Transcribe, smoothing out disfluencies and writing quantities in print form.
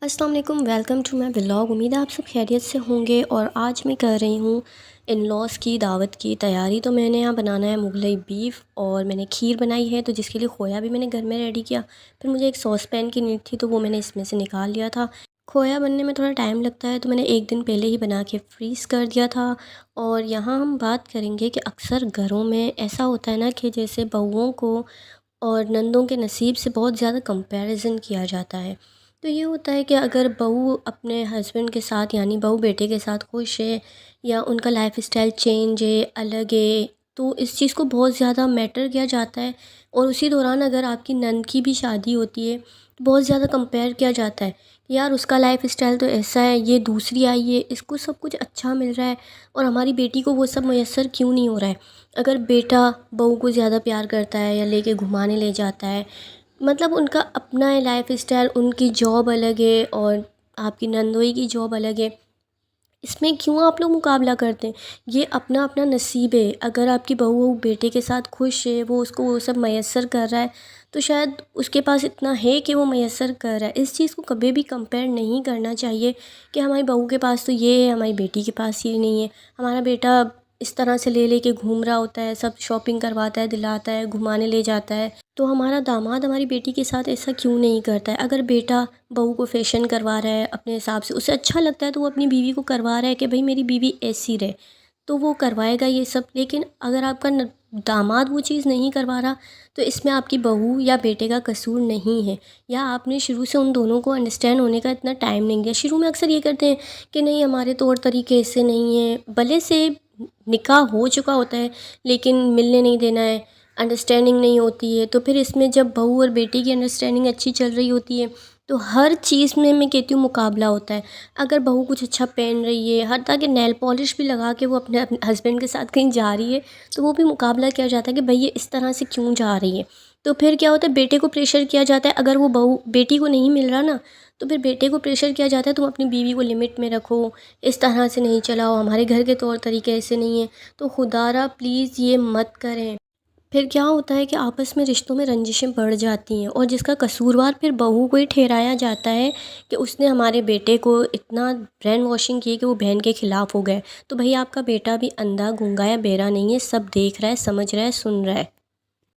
अस्सलाम वालेकुम, welcome to my vlog. उम्मीद है आप सब खैरियत से होंगे। और आज मैं कर रही हूँ इन लॉज़ की दावत की तैयारी। तो मैंने यहाँ बनाना है मुगलई बीफ़ और मैंने खीर बनाई है, तो जिसके लिए खोया भी मैंने घर में रेडी किया। फिर मुझे एक सॉस पैन की नीड थी, तो वो मैंने इसमें से निकाल लिया था। खोया बनने में थोड़ा टाइम लगता है, तो मैंने एक दिन पहले ही बना के फ्रीज़ कर दिया था। और यहाँ हम बात करेंगे कि अक्सर घरों में ऐसा होता है ना कि जैसे बहुओं को और नंदों के नसीब से बहुत ज़्यादा कंपैरिज़न किया जाता है। तो ये होता है कि अगर बहू अपने हस्बैंड के साथ यानी बहू बेटे के साथ खुश है या उनका लाइफ़स्टाइल चेंज है, अलग है, तो इस चीज़ को बहुत ज़्यादा मैटर किया जाता है। और उसी दौरान अगर आपकी नंद की भी शादी होती है तो बहुत ज़्यादा कंपेयर किया जाता है कि यार उसका लाइफ़स्टाइल तो ऐसा है, ये दूसरी आई है, इसको सब कुछ अच्छा मिल रहा है और हमारी बेटी को वो सब मैसर क्यों नहीं हो रहा है। अगर बेटा बहू को ज़्यादा प्यार करता है या लेके घुमाने ले जाता है, मतलब उनका अपना है लाइफ़स्टाइल, उनकी जॉब अलग है और आपकी नंदोई की जॉब अलग है। इसमें क्यों आप लोग मुकाबला करते हैं? ये अपना अपना नसीब है। अगर आपकी बहू बेटे के साथ खुश है, वो उसको वो सब मैसर कर रहा है, तो शायद उसके पास इतना है कि वो मैसर कर रहा है। इस चीज़ को कभी भी कंपेयर नहीं करना चाहिए कि हमारी बहू के पास तो ये है, हमारी बेटी के पास ये नहीं है। हमारा बेटा इस तरह से ले के घूम रहा होता है, सब शॉपिंग करवाता है, दिलाता है, घुमाने ले जाता है, तो हमारा दामाद हमारी बेटी के साथ ऐसा क्यों नहीं करता है। अगर बेटा बहू को फ़ैशन करवा रहा है अपने हिसाब से, उसे अच्छा लगता है, तो वो अपनी बीवी को करवा रहा है कि भाई मेरी बीवी ऐसी रहे, तो वो करवाएगा ये सब। लेकिन अगर आपका दामाद वो चीज़ नहीं करवा रहा, तो इसमें आपकी बहू या बेटे का कसूर नहीं है, या आपने शुरू से उन दोनों को अंडरस्टैंड होने का इतना टाइम नहीं दिया। शुरू में अक्सर ये करते हैं कि नहीं हमारे तौर तरीके ऐसे नहीं हैं, भले से निकाह हो चुका होता है लेकिन मिलने नहीं देना है, अंडरस्टैंडिंग नहीं होती है। तो फिर इसमें जब बहू और बेटी की अंडरस्टैंडिंग अच्छी चल रही होती है, तो हर चीज़ में मैं कहती हूँ मुकाबला होता है। अगर बहू कुछ अच्छा पहन रही है, हर कि नेल पॉलिश भी लगा के वो अपने अपने हस्बैंड के साथ कहीं जा रही है, तो वो भी मुकाबला किया जाता है कि भाई ये इस तरह से क्यों जा रही है। तो फिर क्या होता है, बेटे को प्रेशर किया जाता है। अगर वो बहू बेटी को नहीं मिल रहा ना, तो फिर बेटे को प्रेशर किया जाता है तुम अपनी बीवी को लिमिट में रखो, इस तरह से नहीं चलाओ, हमारे घर के तौर तरीके ऐसे नहीं हैं। तो खुदारा प्लीज़ ये मत करें। फिर क्या होता है कि आपस में रिश्तों में रंजिशें बढ़ जाती हैं और जिसका कसूरवार फिर बहू को ही ठहराया जाता है कि उसने हमारे बेटे को इतना ब्रेन वॉशिंग की कि वो बहन के ख़िलाफ़ हो गए। तो भाई आपका बेटा भी अंधा गूंगा या बहरा नहीं है, सब देख रहा है, समझ रहा है, सुन रहा है।